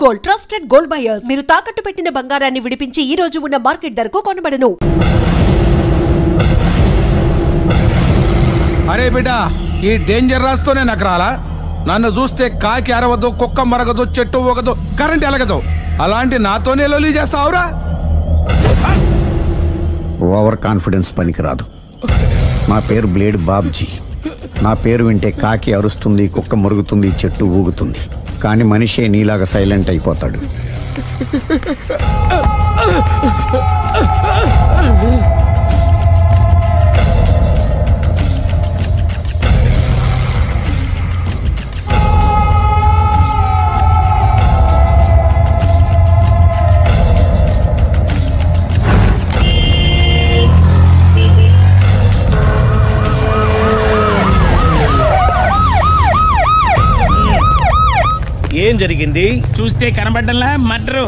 Gold trusted gold buyers. మీరు తాకట్టు పెట్టిన బంగారాన్ని విడిపించి ఈ రోజు ఉన్న మార్కెట్ ధరకు కొనబడను. అరే బిడ్డ, ఈ డేంజర్ రాస్తూనే నాకు రాలా? నన్ను చూస్తే కాకి అరవదు, కుక్క మరగదు, చెట్టు ఊగదు, కరెంట్ ఎలగదు. అలాంటి నాతోనే లొలి చేస్తావురా? ఓవర్ కాన్ఫిడెన్స్ పనికిరాదు. నా పేరు బ్లేడ్ బాబ్జీ. నా పేరు వింటే కాకి అరుస్తుంది, కుక్క మురుగుతుంది, చెట్టు ఊగుతుంది. కానీ మనిషే నీలాగా సైలెంట్ అయిపోతాడు. ఏం జరిగింది? చూస్తే కనబడ్డంలా మర్డరు.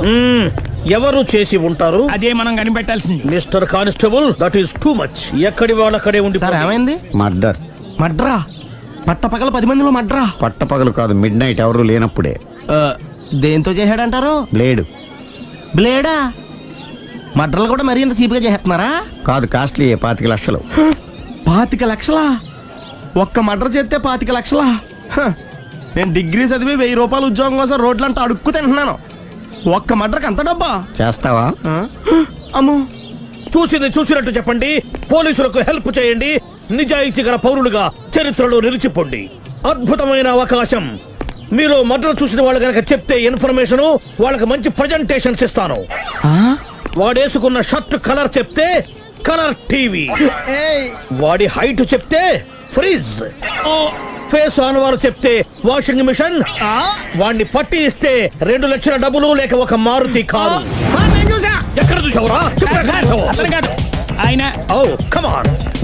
ఎవరు చేసి ఉంటారు? అదే మనం కనిపెట్టాల్సింది. Mister constable, that is too much. ఎక్కడి వాళ్ళక్కడే ఉండి. సార్ ఏమైంది? మర్డర్. మడ్రా? పట్టపగల 10 మందిలో మడ్రా? పట్టపగలు కాదు, మిడ్ నైట్ ఎవరు లేనప్పుడే. దేంతో చేశాడంటారు? బ్లేడ్. బ్లేడా? మడ్రలు కూడా మరీ ఇంత చీప్గా చేస్తున్నారా? కాదు, కాస్ట్లీ 25 లక్షలు. 25 లక్షలా? ఒక్క మడ్ర చేస్తే 25 లక్షలా? నేను డిగ్రీ చదివి 1000 రూపాయలు ఉద్యోగం కోసం రోడ్లంతా అడుక్కు తింటున్నాను. ఒక్క మడ్రకు అంత డబ్బా? చేస్తావా? అమ్మో. చూసింది చూసినట్టు చెప్పండి. పోలీసులకు హెల్ప్ చేయండి. నిజాయితీ గల పౌరులుగా చరిత్రలో నిలిచిపోండి. అద్భుతమైన అవకాశం. మీరు మర్డర్ చూసిన వాళ్ళు కనుక చెప్తే ఇన్ఫర్మేషన్, వాళ్ళకి మంచి ప్రజెంటేషన్స్ ఇస్తాను. వాడేసుకున్న షర్ట్ కలర్ చెప్తే కలర్ టీవీ, వాడి హైట్ చెప్తే ఫ్రిజ్, ఫేస్ ఆన్ వారు చెప్తే వాషింగ్ మిషన్, వాడిని పట్టి ఇస్తే 2 లక్షల డబ్బులు లేక ఒక మారుతి కారు. ఎక్కడ చూసావురా? ఆయన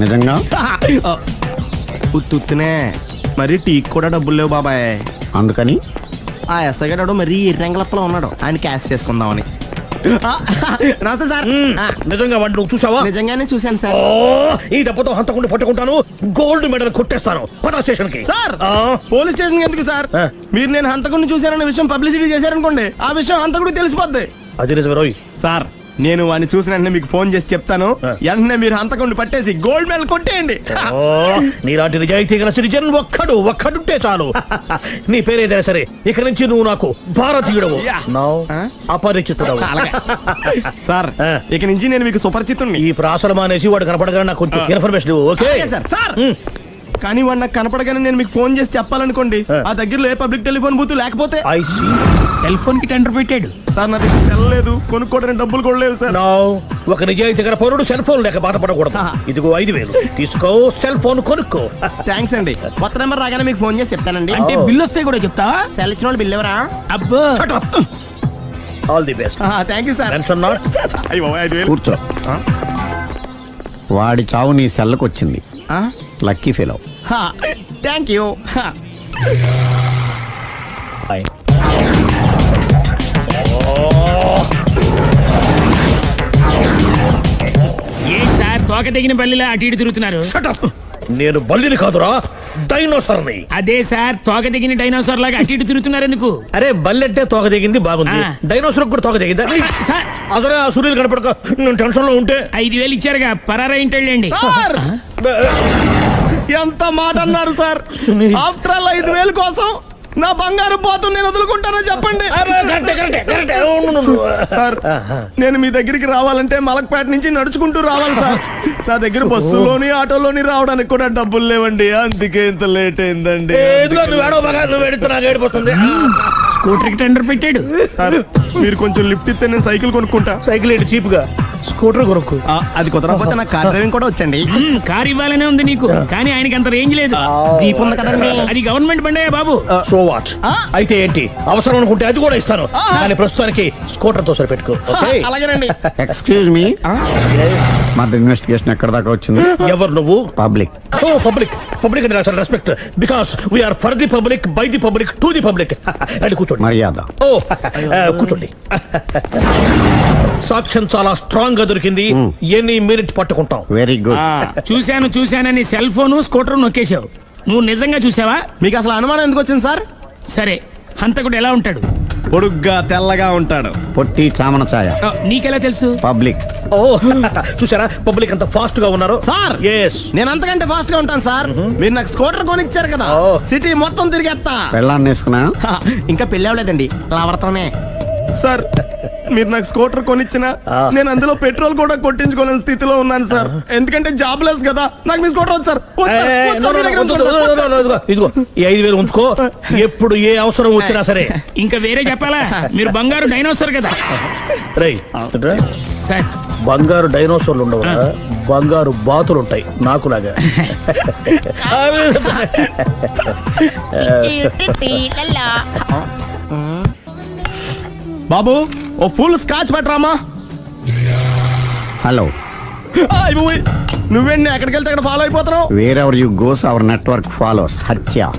నిజంగా ఉత్తునే మరి టీకి కూడా డబ్బులు లేవు బాబాయ్. అందుకని ఆ ఎస్ఐ గారు మరీ ఎర్రంగలప్పలో ఉన్నాడు. ఆయన క్యాష్ చేసుకుందామని. నమస్తే సార్. నిజంగా వాడిని నువ్వు చూసావా? నిజంగానే చూశాను సార్. ఈ దెబ్బతో హంతకుండా పట్టుకుంటాను, గోల్డ్ మెడల్ కొట్టేస్తాను. పటా స్టేషన్ కి. సార్, పోలీస్ స్టేషన్ ఎందుకు సార్? మీరు నేను హంతకుడిని చూశానన్న విషయం పబ్లిసిటీ చేశారనుకోండి, ఆ విషయం హంతకుడికి తెలిసిపోద్ది. అది నిజమే రోయ్. సార్, నేను వాడిని చూసిన వెంటనే మీకు ఫోన్ చేసి చెప్తాను. వెంటనే మీరు హంతకుడిని పట్టేసి గోల్డ్ మెడల్ కొట్టేయండి. నీలాంటి నిజాయితీ గల సిటిజన్ ఒక్కడుంటే చాలు. నీ పేరేదైనా సరే, ఇక నుంచి నువ్వు నాకు భారతీయుడవు, అపరిచితుడవు. సార్, ఇక నుంచి నేను మీకు సుపరిచితుడిని. ఈ ప్రాసలు మానేసి వాడు కనపడగానే నాకు కొంచెం ఇన్ఫర్మేషన్. Okay sir. కానీ వాడు నాకు కనపడగానే నేను మీకు ఫోన్ చేసి చెప్పాలనుకోండి, ఆ దగ్గరలో ఏ పబ్లిక్ టెలిఫోన్ బూత్ లేకపోతే. సెల్ ఫోన్ కి టెండర్ పెట్టాడు సార్. నా దగ్గర సెల్ లేదు, కొనుక్కోవడానికి డబ్బులు కూడా లేవు సార్. ఒక నిజాయితీ గల పౌరుడు సెల్ ఫోన్ లేక బాధపడకూడదు. ఇదిగో 5000 తీసుకో, సెల్ ఫోన్ కొనుక్కో. థ్యాంక్స్ అండి. కొత్త నెంబర్ రాగానే మీకు ఫోన్ చేసి చెప్తానండి. అంటే బిల్ వస్తే కూడా చెప్తావా? సెల్ ఇచ్చిన వాళ్ళు బిల్ ఎవరా? అబ్బో. All the best. Thank you sir. Tension not. కూర్చో. వాడి చావు నీ సెల్లకు వచ్చింది. Lucky fellow. Thank you. ఏం సార్, తోక తెగిన బల్లిలా అటు ఇటు తిరుగుతున్నారు? నేను బల్లిని కాదురా, డైనోసార్ని. అదే సార్, తోక తెగిన డైనోసార్ లాగా అటు ఇటు తిరుగుతున్నారు ఎందుకు? అరే, బల్లెట్టే తోక తెగింది బాగుంది, డైనోసార్ కూడా తోక తెగిందా? అదరే ఆ సూర్యులు కనపడక నేను టెన్షన్ లో ఉంటే 5000 ఇచ్చారుగా, పరారా ఇంటండి. ఎంత మాట అన్నారు సార్? ఆఫ్టర్ ఆల్ 5000 కోసం నా బంగారు పోతు నేను వదులుకుంటానని చెప్పండి సార్. నేను మీ దగ్గరికి రావాలంటే మలక్పేట నుంచి నడుచుకుంటూ రావాలి సార్. నా దగ్గర బస్సులోని ఆటోలోని రావడానికి కూడా డబ్బులు లేవండి. అందుకే ఇంత లేట్ అయిందండి. స్కూటర్ కి టెండర్ పెట్టాడు సార్. మీరు కొంచెం లిఫ్ట్ ఇస్తే నేను సైకిల్ కొనుక్కుంటా. సైకిల్ ఏంటి చీప్ గా? స్కూటర్ కొనుక్కు. అది కుదరకపోతే నాకు కార్ డ్రైవింగ్ కూడా వచ్చండి. కార్ ఇవ్వాలనే ఉంది నీకు, కానీ ఆయనకి అంత రేంజ్ లేదు. జీప్ ఉంది కదండి. అది గవర్నమెంట్ బండయా బాబు. So what? అయితే ఏంటి, అవసరం అనుకుంటే అది కూడా ఇస్తాను, కానీ ప్రస్తుతానికి స్కూటర్ తో సరిపెట్టుకో. అలాగేనండి. ఎక్స్క్యూజ్ మీ, మర్డర్ ఇన్వెస్టిగేషన్ ఎక్కడ దాకా వచ్చింది? ఎవరు నువ్వు? పబ్లిక్. పబ్లిక్ అంటే చాలా respect, because we are for the public, by the public, to the public. అని కూర్చోండి. మర్యాద. కూర్చోండి. సాక్ష్యం చాలా స్ట్రాంగ్ గా దొరికింది. ఎన్ని మినిట్ పట్టుకుంటాం. Very good. చూశానని సెల్ ఫోన్ స్కూటర్ నొక్కేశావు. నువ్వు నిజంగా చూసావా? మీకు అసలు అనుమానం ఎందుకు వచ్చింది సార్? సరే, హంతకుడు ఎలా ఉంటాడు? పొడుగ్గా తెల్లగా ఉంటాడు. పొట్టి చామన ఛాయ. నీకెలా తెలుసు? పబ్లిక్. ఓ చూసారా పబ్లిక్ అంత ఫాస్ట్ గా ఉన్నారు. సార్ ఎస్ నేను అంతకంటే ఫాస్ట్ గా ఉంటాను సార్. మీరు నాకు స్కూటర్ కొనిచ్చారు కదా, సిటీ మొత్తం తిరిగేస్తా. పెళ్ళాన్ని వేసుకున్నా? ఇంకా పెళ్ళి అవ్వలేదండి, లావర్తోనే. సార్ మీరు నాకు స్కూటర్ కొనిచ్చిన నేను అందులో పెట్రోల్ కూడా కొట్టించుకోలేని స్థితిలో ఉన్నాను సార్. ఎందుకంటే జాబ్ లెస్ కదా. నాకు మీ స్కూటర్ వద్దు సార్. ఇదిగో ఈ 5,000 ఉంచుకో. ఎప్పుడు ఏ అవసరం వచ్చినా సరే. ఇంకా వేరే చెప్పాలా? మీరు బంగారు డైనోసార్ కదా. రేయ్ సార్ బంగారు డైనోసార్లు ఉండవు, బంగారు బాతులు ఉంటాయి నాకులాగా. బాబు ఓ ఫుల్ స్కాచ్ పట్టరామా. హలో. నువ్వేండి ఎక్కడికి వెళ్తే అక్కడ ఫాలో అయిపోతున్నావు? Wherever you goes our network follows. హత్య.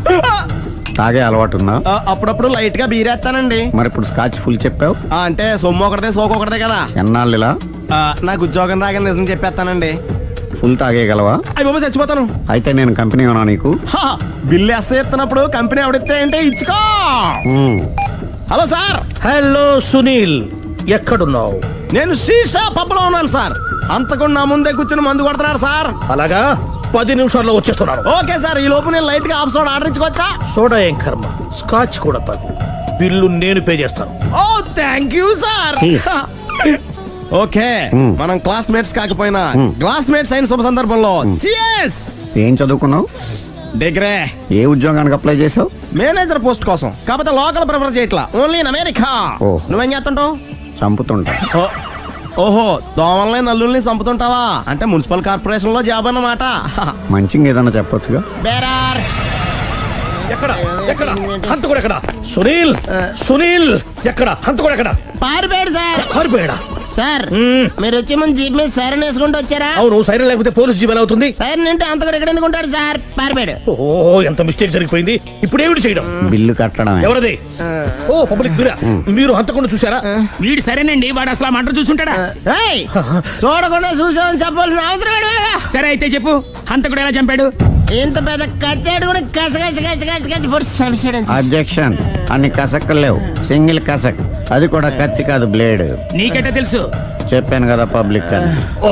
తాగే అలవాటు ఉందా? అప్పుడప్పుడు లైట్ గా బీరేస్తానండి. మరి ఇప్పుడు స్కాచ్ ఫుల్ చెప్పావు అంటే సొమ్ము ఒకటిదే సోకు ఒకటిదే కదా. ఎన్నాళ్ళు ఇలా? నాకు ఉద్యోగం రాగానే నిజం చెప్పేస్తానండి. ఫుల్ తాగేయగలవా? అయ్యి బాబు చచ్చిపోతాను. అయితే నేను కంపెనీ ఉన్నా నీకు? బిల్లు ఎస్ఐ ఎత్తినప్పుడు కంపెనీ ఎవడితే అంటే ఇచ్చుకో. Hello sir. హలో సునీల్, ఎక్కడున్నావు? నేను శీషా పబ్లో ఉన్నాను సార్. అంతకుండా నా ముందే కూర్చుని మందు కొడుతున్నాడు సార్. అలాగా 10 నిమిషాల్లో వచ్చేస్తున్నాను. Okay sir. ఈ లోపు నేను లైట్ గా ఆఫ్ సోడా ఆర్డర్ ఇచ్చుకోవచ్చా? సోడా ఏం కర్మ, స్కాచ్ కూడా తాగు. బిల్లు నేను పే చేస్తాను. ఓ థ్యాంక్ యూ సార్. ఓకే మనం క్లాస్మేట్స్ కాకపోయినా క్లాస్మేట్స్ అయిన శుభ సందర్భంలో cheers. ఏం చదువుకున్నావు? డిగ్రీ. ఏ ఉద్యోగానికి అప్లై చేసావు? మేనేజర్ పోస్ట్ కోసం. కాకపోతే లోకల్ ప్రిఫర్ చేయట్లా, ఓన్లీ ఇన్ అమెరికా. నువ్వేం చేస్తుంటావు? చంపుతుంటా. ఓహో దోమల్ని నల్లుల్ని చంపుతుంటావా? అంటే మున్సిపల్ కార్పొరేషన్ లో జాబ్ అన్నమాట. మంచిగా ఏదన్నా చెప్పొచ్చుగా. బేరార్. ఎక్కడ ఎక్కడ హంతకుడు ఎక్కడ? సునీల్ సునీల్ ఎక్కడ హంతకుడు ఎక్కడ? పారిపోయాడు సార్. పారిపోయాడా? సార్ మీరు వచ్చే ముందు జీప్ మీద సైరన్ వేసుకుంటూ వచ్చారా? అవును, సైరన్ లేకపోతే పోలీస్ జీవన్ అవుతుంది. సైరన్ అంటే అంతకుడు ఎక్కడ ఎందుకు ఉంటాడు సార్? పారిపోయాడు. ఓ ఎంత మిస్టేక్ జరిగిపోయింది. ఇప్పుడు ఏమిటి చేయడం? బిల్లు కట్టడం. ఎవరది? ఓ పబ్లిక్ మీరా? మీరు హంతకుండా చూసారా? వీడు సరేనండి, వాడు అసలు మంట చూసుంటాడా? చూడకుండా చూసామని చెప్పాల్సిన అవసరం లేదా? సరే అయితే చెప్పు, హంతకుడు ఎలా చంపాడు? ఇంత పెద్ద కచ్చాడు కూడా కసగచ్చి పొడి. అబ్జెక్షన్. అన్ని కసక్కలు లేవు, సింగిల్ కసక్. అది కూడా కత్తి కాదు, బ్లేడ్. నీకెట్టా తెలుసు? చెప్పాను కదా పబ్లిక్ అని. Oh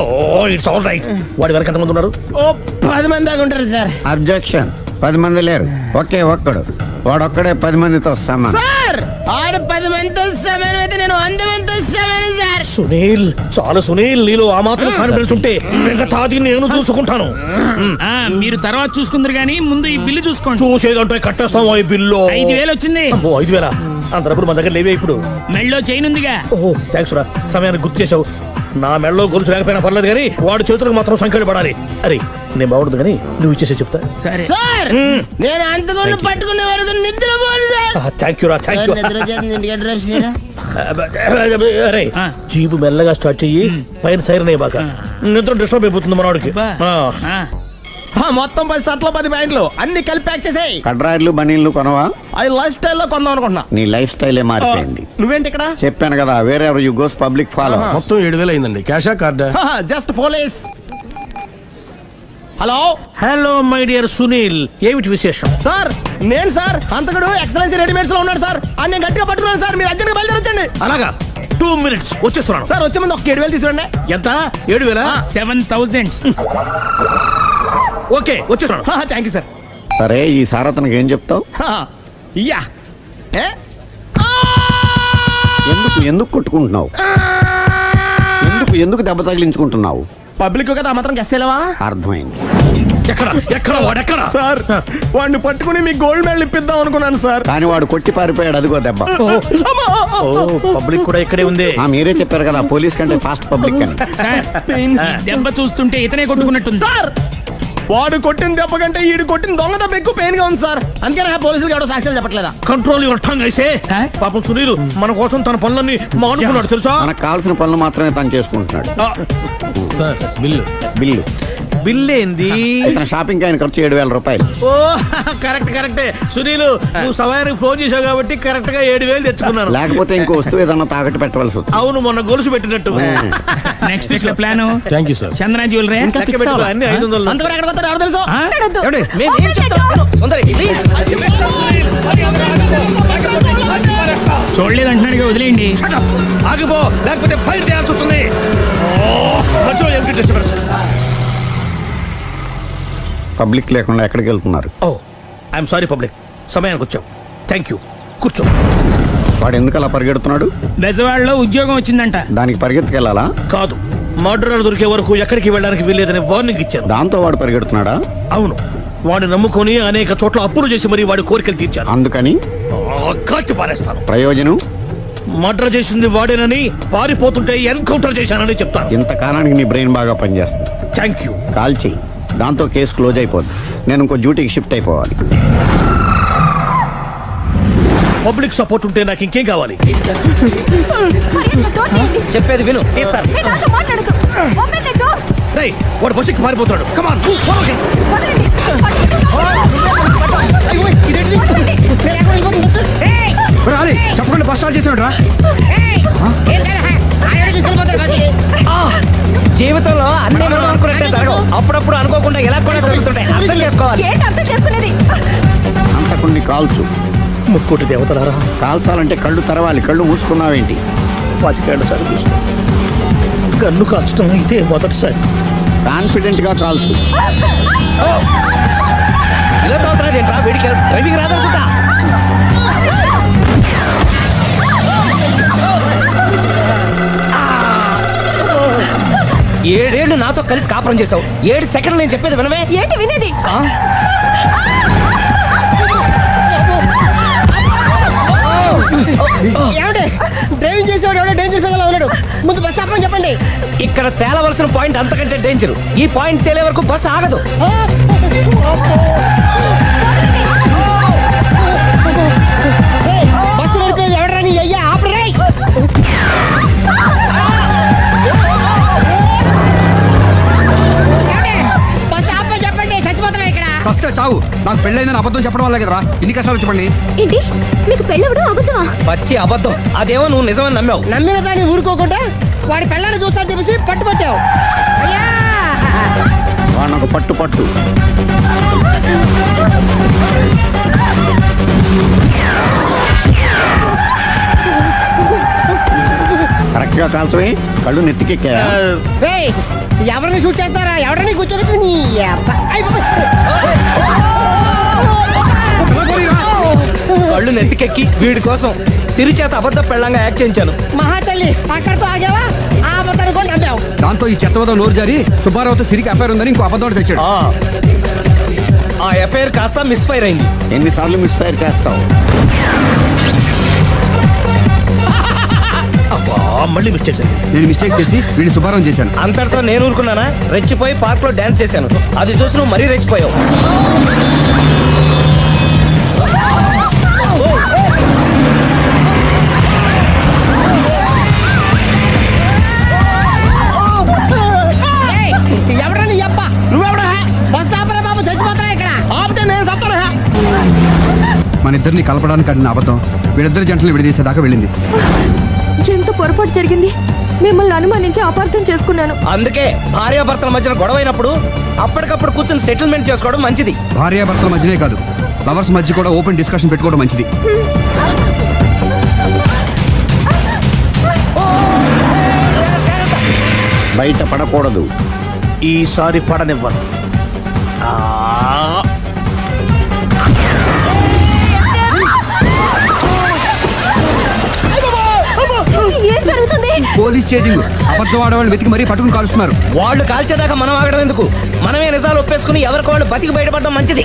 it's all right. వాడి వరకు ఎంతమంది ఉన్నారు? ఓ 10 మంది దాకా ఉంటారు సార్. అబ్జెక్షన్. 10 మంది లేరు, ఒకే ఒక్కడు. వాడొక్కడే 10 మందితో సమానం. సార్ ఆరు 10 మందితో సమానం అయితే నేను 100 మందితో సమానం సార్. సునీల్ చాలు సునీల్, నీలో ఆ మాత్రం కాన్ఫిడెన్స్ ఉంటే మిగతాది నేను చూసుకుంటాను. మీరు తర్వాత చూసుకుందరు గానీ ముందు ఈ బిల్లు చూసుకోండి. చూసేదంటే కట్టేస్తాం. ఈ బిల్లు 5,000 వచ్చింది. 5,000 అంతప్పుడు మన దగ్గర లేవే ఇప్పుడు. మెళ్ళో చైన్ ఉందిగా. ఓహో థ్యాంక్స్ రా, సమయానికి గుర్తు చేసావు. నా మెళ్ళలో గొలుసు లేకపోయినా పర్లేదు కానీ వాడి చేతులకు మాత్రం సంఖ్యలు పడాలి. అరే నేను బాగుంటుంది కానీ నువ్వు ఇచ్చేసే చెప్తా. సరే సార్ నేను అంతకుండా పట్టుకునే వరకు నిద్ర పోను సార్. థ్యాంక్ యూ రా, థ్యాంక్ యూ. నిద్ర చేస్తుంది. అరే జీపు మెల్లగా స్టార్ట్ చెయ్యి, పైన సైరన్ అయ్యాక నిద్ర డిస్టర్బ్ అయిపోతుంది మనవాడికి. మొత్తం 10 షర్ట్లు 10 ప్యాంట్లు అన్ని కలిపి ప్యాక్ చేసేయి. కడ్రాయిడ్లు బనీళ్లు కొనవా? అది లైఫ్ స్టైల్ లో కొందాం అనుకుంటున్నా. నీ లైఫ్ స్టైలే మారిపోయింది. నువ్వేంటి ఇక్కడ? చెప్పాను కదా, వేరే ఎవరు యు గోస్ పబ్లిక్ ఫాలో. మొత్తం 7,000 అయిందండి. క్యాషా కార్డా? Just police. Hello hello my dear Sunil, ఏమిటి విశేషం? సార్ నేను సార్ అంతకుడు ఎక్సలెన్సీ రెడీమేడ్స్ లో ఉన్నాడు సార్. అని నేను గట్టిగా పట్టుకున్నాను సార్. మీరు అర్జెంట్ గా బయలుదేరొచ్చండి. అలాగా 2 minutes వచ్చేస్తున్నాను సార్. వచ్చే ముందు ఒక 7,000 తీసుకోండి. ఎంత? 7,000? 7,000. ఓకే వచ్చేస్తున్నాను. Thank you sir. సరే ఈ సారతనకి ఏం చెప్తావు? యా ఎందుకు ఎందుకు కొట్టుకుంటున్నావు? ఎందుకు దెబ్బ తగిలించుకుంటున్నావు? పబ్లిక్ కదా మాత్రం గెస్సేలేవా? అర్థమైంది. ఎక్కడ ఎక్కడ వాడెక్కడ? సార్ వాడిని పట్టుకుని మీ గోల్డ్ మెడల్ ఇప్పిద్దాం అనుకున్నాను సార్. కానీ వాడు కొట్టి పారిపోయాడు. అదిగో దెబ్బ. పబ్లిక్ కూడా ఇక్కడే ఉంది. మీరే చెప్పారు కదా పోలీస్ కంటే ఫాస్ట్ పబ్లిక్ అని. సార్ దెబ్బ చూస్తుంటే ఇతనే కొట్టుకున్నట్టుంది. సార్ వాడు కొట్టిన దెబ్బ కంటే ఈడు కొట్టిన దొంగ దెబ్బ ఎక్కువ పెయిన్ గా ఉంది సార్. అందుకని పోలీసులు ఎవడో సాక్ష్యాలు చెప్పట్లేదా? కంట్రోల్ యువర్ టంగ్ అయితే. పాపం సునీల్ మన కోసం తన పనులన్నీ మానుకున్నాడు తెలుసా? మనకు కావాల్సిన పనులు మాత్రమే తను చేసుకుంటున్నాడు. సార్ బిల్లు బిల్ ఏంది? షాపింగ్ ఆయన ఖర్చు 7,000 రూపాయలు. ఓ కరెక్ట్ కరెక్టే సునీల్, నువ్వు సమయానికి ఫోన్ చేసావు కాబట్టి కరెక్ట్ గా 7,000 తెచ్చుకున్నాను. లేకపోతే ఇంకో వస్తువు ఏదన్నా తాకట్టు పెట్టవలసి వస్తుంది. అవును మొన్న గొలుసు పెట్టినట్టు. Next plan thank you sir. Chandana jewellery అన్ని 500. అంతవరకు చేస్తారు ఎవరు తెలుసు మేమేం చెప్తాం సుందరి ప్లీజ్ చూడలేదు అంటున్నాడు వదిలేయండి. ఆగిపో లేకపోతే ఫైర్ చేయాల్సి వస్తుంది. మధ్యలో ఏమిటి డిస్టర్బెన్స్? పబ్లిక్ లేకుండా ఎక్కడికి వెళ్తున్నారు? ఓ ఐఎమ్ సారీ పబ్లిక్, సమయానికి వచ్చాం. థ్యాంక్ యూ, కూర్చో. వాడు ఎందుకు అలా పరిగెడుతున్నాడు? బెజవాడలో ఉద్యోగం వచ్చిందంట. దానికి పరిగెత్తుకెళ్ళాలా? కాదు, మర్డరర్ దొరికే వరకు ఎక్కడికి వెళ్ళడానికి వీల్లేదని వార్నింగ్ ఇచ్చాను. దాంతో వాడు పరిగెడుతున్నాడా? అవును, వాడిని నమ్ముకొని అనేక చోట్ల అప్పులు చేసి మరి వాడి కోరికలు తీర్చాను. అందుకని కాల్చి పారేస్తాను. ప్రయోజనం? మర్డర్ చేసింది వాడేనని, పారిపోతుంటే ఎన్కౌంటర్ చేశానని చెప్తాను. ఇంతకాలానికి నీ బ్రెయిన్ బాగా పనిచేస్తుంది. Thank you. కాల్ చెయ్యి, దాంతో కేసు క్లోజ్ అయిపోద్ది. నేను ఇంకో డ్యూటీకి షిఫ్ట్ అయిపోవాలి. పబ్లిక్ సపోర్ట్ ఉంటే నాకు ఇంకేం కావాలి? చెప్పేది విను, తీస్తారు. రేయ్, వాడు బస్సుకి పారిపోతాడు. కమాన్ చెప్పకుండా బస్ స్టార్ట్ చేసాడు రా. జీవితంలో అన్ని అనుకున్నట్టే జరగవు. అప్పుడప్పుడు అనుకోకుండా ఎలా కూడా జరుగుతుంటాయి. అర్థం చేసుకోవాలి. అంతకుని కాల్చు. ముక్కోటి దేవతలారా, కాల్చాలంటే కళ్ళు తెరవాలి. కళ్ళు మూసుకున్నావేంటి? 25 సార్లు చూసిన గన్ను కాల్చడం ఇదే మొదటిసారి. కాన్ఫిడెంట్ గా కాల్చు. ఇలా తాగుతున్నాడు ఏంట్రా? వీడికి డ్రైవింగ్ రాదనుకుంటా. ఏడేళ్లు నాతో కలిసి కాపురం చేసావు. 7 సెకండ్లు నేను చెప్పేది వినవే. ఏంటి వినేది? డ్రైవింగ్ చేసేవాడు ఎవడో డేంజర్ ఫీల్ ఉన్నాడు. ముందు బస్ ఆపమని చెప్పండి. ఇక్కడ తేలవలసిన పాయింట్ అంతకంటే డేంజర్. ఈ పాయింట్ తేలే వరకు బస్సు ఆగదు. బస్సు నడిపేది ఎవడరా నీ అయ్యా? ఆపరే. బస్ ఆపమని చెప్పండి, చచ్చిపోతున్నా ఇక్కడ. ఫస్ట్ చావు. నాకు పెళ్ళైందని అబద్ధం చెప్పడం వల్ల కదరా ఇన్ని కష్టాలు చెప్పండి. ఏంటి మీకు పెళ్ళవడం అబద్ధమా? పచ్చి అబద్ధం. అదేమో నువ్వు నిజమని నమ్మావు. నమ్మిన దాన్ని ఊరుకోకుండా వాడి పెళ్ళాన్ని చూస్తాను తెలిసి పట్టుబట్టావు. అయ్యా వాడిని ఒక పట్టు పట్టు. కరెక్ట్ గా కాల్చవే. కళ్ళు నెత్తికెక్కా. ఎవరిని షూట్ చేస్తారా? ఎవరిని కూర్చోగచ్చు నీ కళ్ళు నెత్తికెక్కి వీడి కోసం సిరి చేత అబద్ధ పెళ్ళంగా యాక్ట్ చేయించాను. మహాతల్లి అక్కడితో ఆగావా? ఆ అబద్ధాన్ని కూడా నమ్మావు. దాంతో ఈ చెత్తవదో నోరు జారి సుబ్బారావుతో సిరికి అఫైర్ ఉందని ఇంకో అబద్ధం తెచ్చాడు. ఆ ఎఫ్ఐఆర్ కాస్త మిస్ఫైర్ అయింది. ఎన్నిసార్లు మిస్ఫైర్ చేస్తావు? మళ్ళీ మిస్టేక్ చేశాను. నేను మిస్టేక్ చేసి వీడిని సుబ్బారావు చేశాను. అంతటితో నేను ఊరుకున్నానా? రెచ్చిపోయి పార్క్ లో డాన్స్ చేశాను. అది చూసి నువ్వు మరీ రెచ్చిపోయావు. ఎవరా నీ అబ్బా? నువ్వెవడా? బస్ ఆపరా బాబు, చచ్చిపోతారా ఇక్కడ. ఆపితే నేను సత్తానా? మన ఇద్దరిని కలపడానికి అడిగిన అబద్ధం వీళ్ళిద్దరి జంటలు విడదీసేదాకా వెళ్ళింది. ఎంత పొరపాటు జరిగింది. మిమ్మల్ని అనుమానించి అపార్థం చేసుకున్నాను. అందుకే భార్యాభర్తల మధ్యన గొడవైనప్పుడు అప్పటికప్పుడు కూర్చొని సెటిల్మెంట్ చేసుకోవడం మంచిది. భార్యాభర్తల మధ్యనే కాదు, లవర్స్ మధ్య కూడా ఓపెన్ డిస్కషన్ పెట్టుకోవడం మంచిది. బయట పడకూడదు. ఈసారి పడనివ్వను. ఏం జరుగుతుంది? Police chasing. అబద్ధం ఆడవాళ్ళు వెతికి మరీ పట్టుకుని కాలుస్తున్నారు. వాళ్ళు కాల్చేదాకా మనం ఆగడం ఎందుకు? మనమే నిజాలు ఒప్పేసుకుని ఎవరికి వాళ్ళు బతికి బయటపడడం మంచిది.